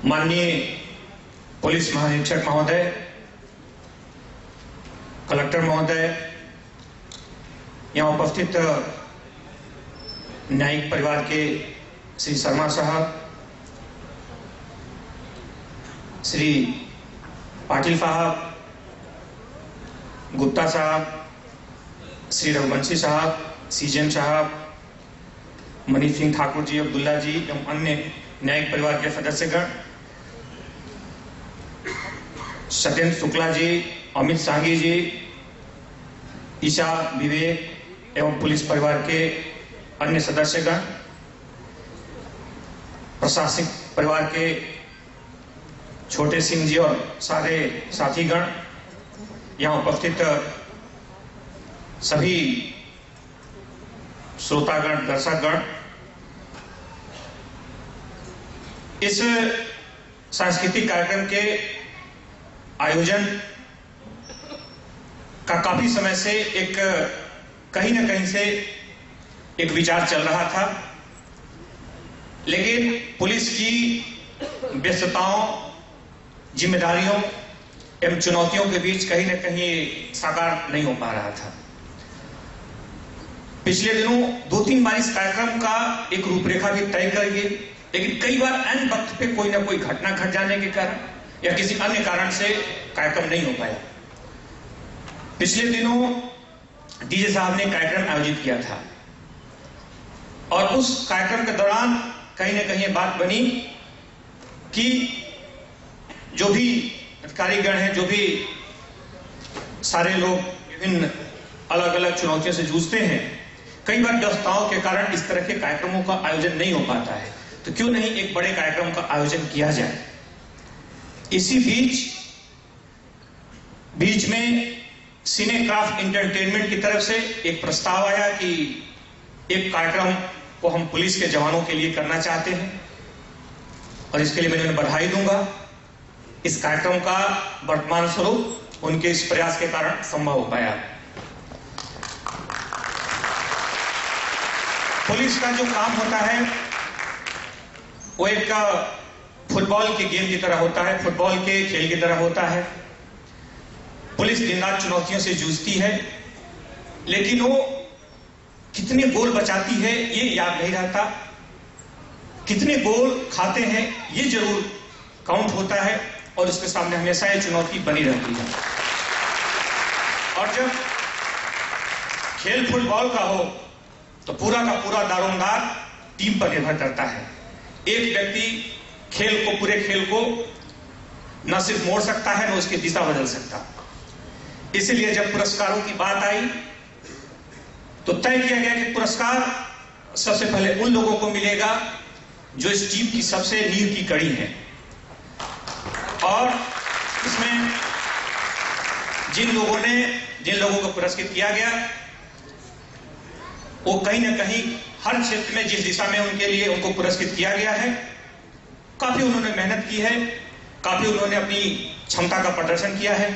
माननीय पुलिस महानिरीक्षक महोदय, कलेक्टर महोदय, यहाँ उपस्थित न्यायिक परिवार के श्री शर्मा साहब, श्री पाटिल साहब, गुप्ता साहब, श्री रघुवंशी साहब, सीजेम साहब, मनीष सिंह ठाकुर जी, अब्दुल्ला जी एवं अन्य न्यायिक परिवार के सदस्यगण, सत्येंद्र शुक्ला जी, अमित सांगी जी, ईशा विवेक एवं पुलिस परिवार के अन्य सदस्यगण, प्रशासनिक परिवार के छोटे सिंह जी और सारे साथीगण, यहाँ उपस्थित सभी श्रोतागण, दर्शकगण, इस सांस्कृतिक कार्यक्रम के आयोजन का काफी समय से एक कहीं न कहीं से एक विचार चल रहा था, लेकिन पुलिस की व्यस्तताओं, जिम्मेदारियों एवं चुनौतियों के बीच कहीं न कहीं साकार नहीं हो पा रहा था। पिछले दिनों 2-3 बार इस कार्यक्रम का एक रूपरेखा भी तय कर गई, लेकिन कई बार ऐन वक्त पे कोई ना कोई घटना घट जाने के कारण या किसी अन्य कारण से कार्यक्रम नहीं हो पाया। पिछले दिनों डीजे साहब ने कार्यक्रम आयोजित किया था और उस कार्यक्रम के दौरान कहीं ना कहीं बात बनी कि जो भी अधिकारीगण हैं, जो भी सारे लोग विभिन्न अलग अलग चुनौतियों से जूझते हैं, कई बार व्यस्तताओं के कारण इस तरह के कार्यक्रमों का आयोजन नहीं हो पाता है, तो क्यों नहीं एक बड़े कार्यक्रम का आयोजन किया जाए। इसी बीच में सिनेक्राफ्ट एंटरटेनमेंट की तरफ से एक प्रस्ताव आया कि एक कार्यक्रम को हम पुलिस के जवानों के लिए करना चाहते हैं और इसके लिए मैं उन्हें बधाई दूंगा। इस कार्यक्रम का वर्तमान स्वरूप उनके इस प्रयास के कारण संभव हो पाया। पुलिस का जो काम होता है वो एक फुटबॉल के गेम की तरह होता है, फुटबॉल के खेल की तरह होता है। पुलिस दिन रात चुनौतियों से जूझती है, लेकिन वो कितने गोल बचाती है ये याद नहीं रहता, कितने गोल खाते हैं ये जरूर काउंट होता है और उसके सामने हमेशा ये चुनौती बनी रहती है। और जब खेल फुटबॉल का हो तो पूरा का पूरा दारोमदार टीम पर निर्भर करता है। एक व्यक्ति पूरे खेल को न सिर्फ मोड़ सकता है, न उसकी दिशा बदल सकता। इसलिए जब पुरस्कारों की बात आई तो तय किया गया कि पुरस्कार सबसे पहले उन लोगों को मिलेगा जो इस टीम की सबसे नींव की कड़ी है। और इसमें जिन लोगों को पुरस्कृत किया गया वो कहीं ना कहीं हर क्षेत्र में जिस दिशा में उनके लिए उनको पुरस्कृत किया गया है, काफी उन्होंने मेहनत की है, काफी उन्होंने अपनी क्षमता का प्रदर्शन किया है।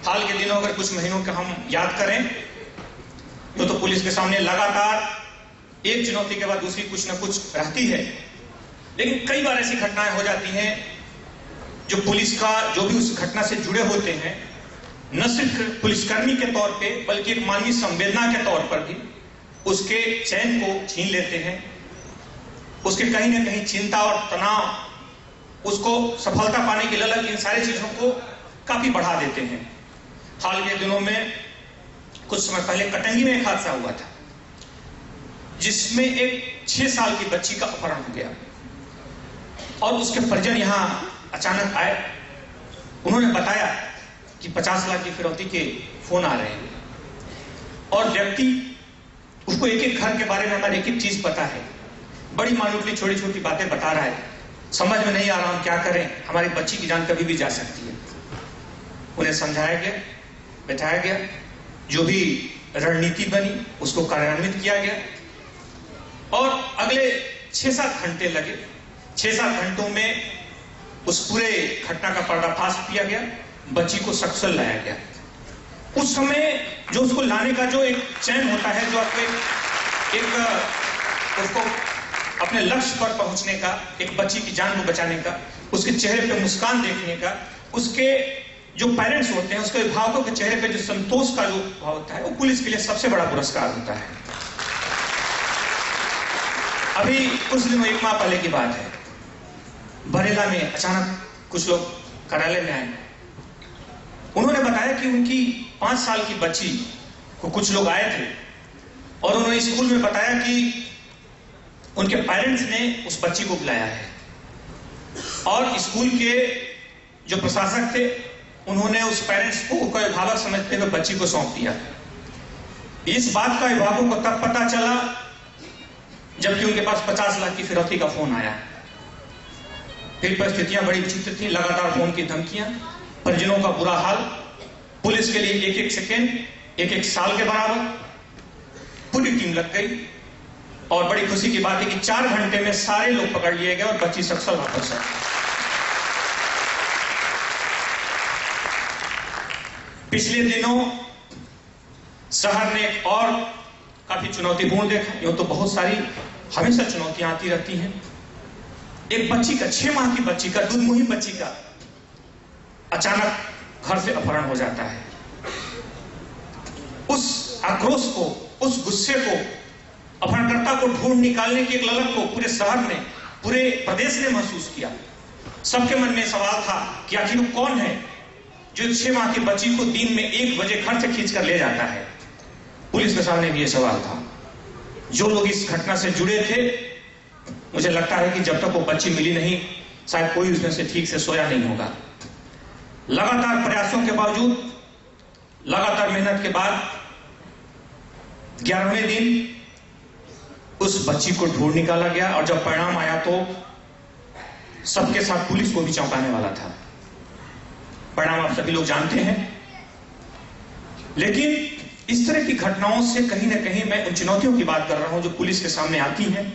हाल के दिनों अगर कुछ महीनों का हम याद करें तो पुलिस के सामने लगातार एक चुनौती के बाद दूसरी कुछ न कुछ रहती है, लेकिन कई बार ऐसी घटनाएं हो जाती हैं जो पुलिस का जो भी उस घटना से जुड़े होते हैं, न सिर्फ पुलिसकर्मी के तौर पे बल्कि एक मानवीय संवेदना के तौर पर भी उसके चैन को छीन लेते हैं, उसके कहीं ना कहीं चिंता और तनाव, उसको सफलता पाने की ललक, इन सारी चीजों को काफी बढ़ा देते हैं। हाल के दिनों में कुछ समय पहले कटंगी में एक हादसा हुआ था जिसमें एक 6 साल की बच्ची का अपहरण हो गया और उसके परिजन यहां अचानक आए। उन्होंने बताया कि 50 लाख की फिरौती के फोन आ रहे हैं और व्यक्ति उसको एक एक घर के बारे में हमारे एक एक चीज पता है, बड़ी मामूली छोटी छोटी बातें बता रहा है, समझ में नहीं आ रहा हम क्या करें, हमारी बच्ची की जान कभी भी जा सकती है। उन्हें समझाया गया, बैठाया गया, जो भी रणनीति बनी उसको कार्यान्वित किया गया और अगले 6-7 घंटे लगे। 6-7 घंटों में उस पूरे घटना का पर्दाफाश किया गया, बच्ची को सकुशल लाया गया। उस समय जो उसको लाने का जो एक चैन होता है, जो आपके एक उसको अपने लक्ष्य पर पहुंचने का, एक बच्ची की जान को बचाने का, उसके चेहरे पे मुस्कान देखने का, उसके जो पेरेंट्स होते हैं उसके अभिभावकों के चेहरे पे जो संतोष का जो भाव होता है, वो पुलिस के लिए सबसे बड़ा पुरस्कार होता है। अभी कुछ दिनों, एक माह पहले की बात है, बरेला में अचानक कुछ लोग कार्यालय में आए। उन्होंने बताया कि उनकी 5 साल की बच्ची को कुछ लोग आए थे और उन्होंने स्कूल में बताया कि उनके पेरेंट्स ने उस बच्ची को बुलाया है और स्कूल के जो प्रशासक थे उन्होंने उस पेरेंट्स को उसका अभिभावक समझते हुए बच्ची को सौंप दिया। इस बात का अभिभावकों को तब पता चला जबकि उनके पास 50 लाख की फिरौती का फोन आया। फिर परिस्थितियां बड़ी विचित्र थी, लगातार फोन की धमकियां, परिजनों का बुरा हाल, पुलिस के लिए एक एक सेकेंड एक एक साल के बराबर। पूरी टीम लग गई और बड़ी खुशी की बात है कि 4 घंटे में सारे लोग पकड़ लिए गए और बच्ची सकुशल वापस आई। पिछले दिनों शहर ने एक और काफी चुनौतीपूर्ण देखा। यूं तो बहुत सारी हमेशा चुनौतियां आती रहती हैं। एक बच्ची का, 6 माह की बच्ची का, दूधमुही बच्ची का अचानक घर से अपहरण हो जाता है। उस आक्रोश को, उस गुस्से को, अपहरणकर्ता को ढूंढ निकालने की एक ललक को पूरे शहर ने, पूरे प्रदेश ने महसूस किया। सबके मन में सवाल था कि आखिर वो कौन है जो 6 माह की बच्ची को दिन में 1 बजे घर से खींच कर ले जाता है। पुलिस के सामने भी यह सवाल था। जो लोग इस घटना से जुड़े थे, मुझे लगता है कि जब तक वो बच्ची मिली नहीं, शायद कोई उसमें से ठीक से सोया नहीं होगा। लगातार प्रयासों के बावजूद, लगातार मेहनत के बाद 11वें दिन उस बच्ची को ढूंढ निकाला गया और जब परिणाम आया तो सबके साथ पुलिस को भी चौंकाने वाला था। परिणाम आप सभी लोग जानते हैं। लेकिन इस तरह की घटनाओं से कहीं ना कहीं मैं उन चुनौतियों की बात कर रहा हूं जो पुलिस के सामने आती हैं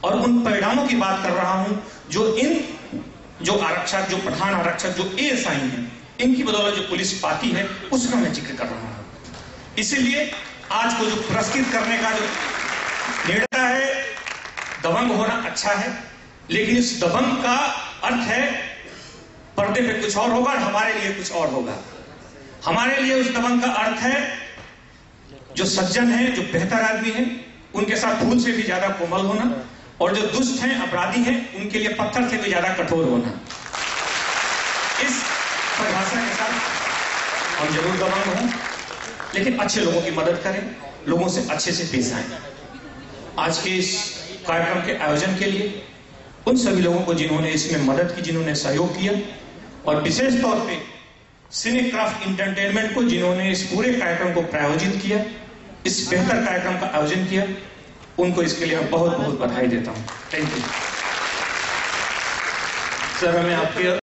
और उन परिणामों की बात कर रहा हूं जो आरक्षक, जो प्रधान आरक्षक, जो एएसआई हैं, इनकी बदौलत जो पुलिस पाती है, उसका मैं जिक्र कर रहा हूं। इसीलिए आज को जो पुरस्कृत करने का जो निर्णय है, दबंग होना अच्छा है, लेकिन इस दबंग का अर्थ है पर्दे पे कुछ और होगा और हमारे लिए कुछ और होगा। हमारे लिए उस दबंग का अर्थ है जो सज्जन है, जो बेहतर आदमी है, उनके साथ फूल से भी ज्यादा कोमल होना, और जो दुष्ट हैं, अपराधी हैं, उनके लिए पत्थर से भी ज्यादा कठोर होना। इस परिभाषा के साथ हम जरूर दबंग हों, लेकिन अच्छे लोगों की मदद करें, लोगों से अच्छे से पेश आए। आज के इस कार्यक्रम के आयोजन के लिए उन सभी लोगों को जिन्होंने इसमें मदद की, जिन्होंने सहयोग किया, और विशेष तौर पे सिनेक्राफ्ट एंटरटेनमेंट को जिन्होंने इस पूरे कार्यक्रम को प्रायोजित किया, इस बेहतर कार्यक्रम का आयोजन किया, उनको इसके लिए मैं बहुत बहुत बधाई देता हूं। Thank you sir. हमें आपके